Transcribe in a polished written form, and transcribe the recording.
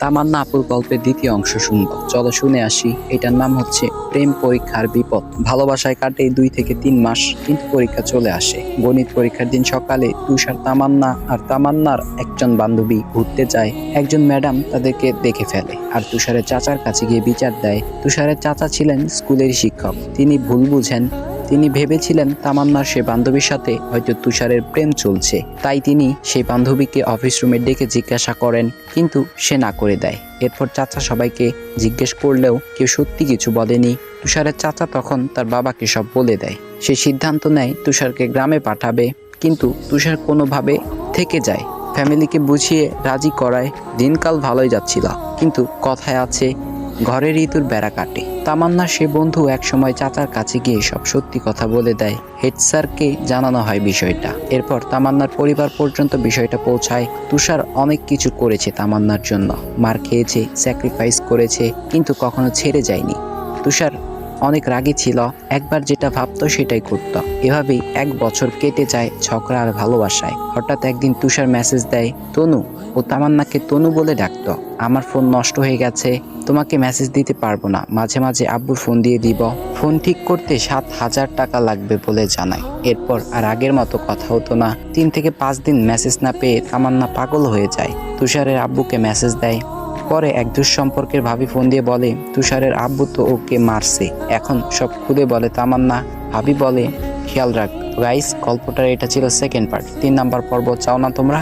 তামান্না আপুর গল্পের দ্বিতীয় অংশ শুনব, চলো শুনে আসি। এটার নাম হচ্ছে প্রেম পরীক্ষার বিপদ। ভালোবাসায় কাটে 2 থেকে 3 মাস, কিন্তু পরীক্ষা চলে আসে। গণিত পরীক্ষার দিন সকালে তুষার, তামান্না আর তামান্নার একজন বান্ধবী ঘুরতে যায়। একজন ম্যাডাম তাদেরকে দেখে ফেলে আর তুষারের চাচার কাছে গিয়ে বিচার দেয়। তুষারের চাচা ছিলেন স্কুলের শিক্ষক। তিনি ভুল বুঝেন। তিনি ভেবেছিলেন তামান্নার সে বান্ধবীর সাথে হয়তো তুষারের প্রেম চলছে, তাই তিনি সেই বান্ধবীকে অফিস রুমে ডেকে জিজ্ঞাসা করেন, কিন্তু সে না করে দেয়। এরপর চাচা সবাইকে জিজ্ঞেস করলেও কেউ সত্যি কিছু বলেনি। তুষারের চাচা তখন তার বাবাকে সব বলে দেয়। সে সিদ্ধান্ত নেয় তুষারকে গ্রামে পাঠাবে, কিন্তু তুষার কোনোভাবে থেকে যায়। ফ্যামিলিকে বুঝিয়ে রাজি করায়। দিনকাল ভালোই যাচ্ছিল, কিন্তু কথায় আছে ঘরের ইঁদুর বেড়া কাটে। তামান্নার সে বন্ধু একসময় চাচার কাছে গিয়ে সব সত্যি কথা বলে দেয়। হেড স্যারকে জানানো হয় বিষয়টা। এরপর তামান্নার পরিবার পর্যন্ত বিষয়টা পৌঁছায়। তুষার অনেক কিছু করেছে তামান্নার জন্য, মার খেয়েছে, স্যাক্রিফাইস করেছে, কিন্তু কখনো ছেড়ে যায়নি। তুষার অনেক রাগী ছিল, একবার যেটা ভাবতো সেটাই করত। এভাবেই 1 বছর কেটে যায় ঝগড়া আর ভালোবাসায়। হঠাৎ একদিন তুষার মেসেজ দেয় তনু। ও তামান্নাকে তনু বলে ডাকতো। আমার ফোন নষ্ট হয়ে গেছে, তোমাকে মেসেজ দিতে পারবো না, মাঝে মাঝে আব্বুর ফোন দিয়ে দিব। ফোন ঠিক করতে 7,000 টাকা লাগবে বলে জানায়। এরপর আর আগের মতো কথা হতো না। 3 থেকে 5 দিন মেসেজ না পেয়ে তামান্না পাগল হয়ে যায়। তুষারের আব্বুকে মেসেজ দেয়। পরে এক দুঃসম্পর্কের ভাবি ফোন দিয়ে বলে তুষারের আব্বু তো ওকে মারছে। এখন সব খুলে বলে তামান্না। ভাবি বলে খেয়াল রাখ। গাইস, গল্পটার এটা ছিল সেকেন্ড পার্ট। 3 নাম্বার পর্ব চাও না তোমরা?